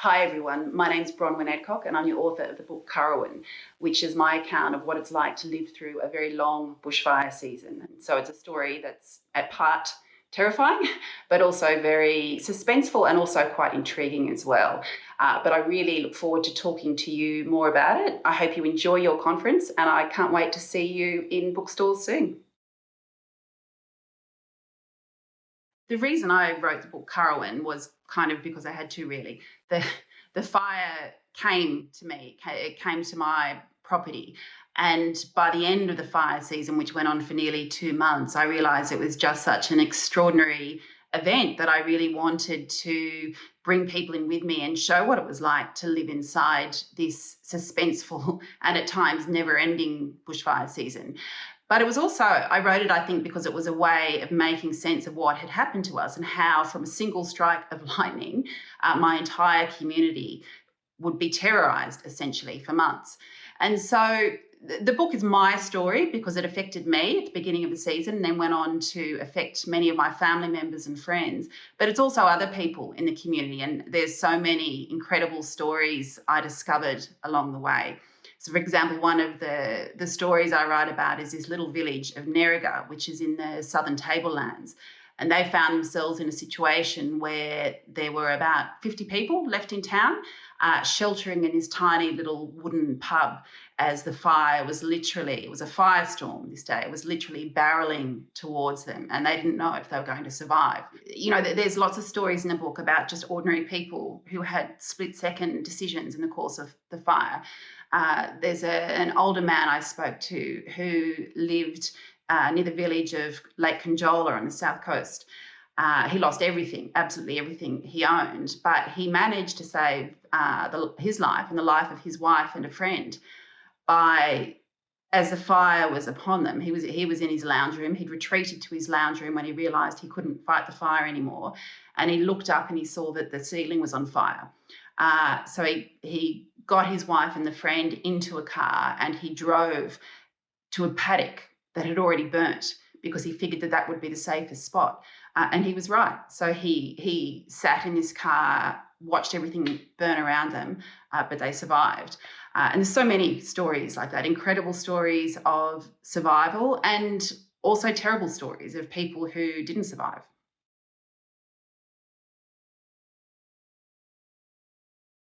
Hi everyone, my name's Bronwyn Adcock and I'm the author of the book Currowan, which is my account of what it's like to live through a very long bushfire season. And so it's a story that's at part terrifying, but also very suspenseful and also quite intriguing as well. But I really look forward to talking to you more about it. I hope you enjoy your conference and I can't wait to see you in bookstores soon. The reason I wrote the book Currowan was kind of because I had to really. The the fire came to me, it came to my property. And by the end of the fire season, which went on for nearly 2 months, I realised it was just such an extraordinary event that I really wanted to bring people in with me and show what it was like to live inside this suspenseful and at times never ending bushfire season. But it was also, I wrote it, I think, because it was a way of making sense of what had happened to us and how, from a single strike of lightning, my entire community would be terrorised essentially for months. And so the book is my story because it affected me at the beginning of the season and then went on to affect many of my family members and friends. But it's also other people in the community, and there's so many incredible stories I discovered along the way. So, for example, one of the stories I write about is this little village of Nerriga, which is in the southern tablelands. And they found themselves in a situation where there were about 50 people left in town, sheltering in this tiny little wooden pub as the fire was literally, it was a firestorm this day, it was literally barreling towards them and they didn't know if they were going to survive. You know, there's lots of stories in the book about just ordinary people who had split-second decisions in the course of the fire. There's an older man I spoke to who lived near the village of Lake Conjola on the south coast. He lost everything, absolutely everything he owned, but he managed to save his life and the life of his wife and a friend by, as the fire was upon them, he was in his lounge room. He'd retreated to his lounge room when he realised he couldn't fight the fire anymore, and he looked up and he saw that the ceiling was on fire. So he got his wife and the friend into a car and he drove to a paddock that had already burnt because he figured that that would be the safest spot. And he was right. So he sat in this car, watched everything burn around them, but they survived. And there's so many stories like that, incredible stories of survival and also terrible stories of people who didn't survive.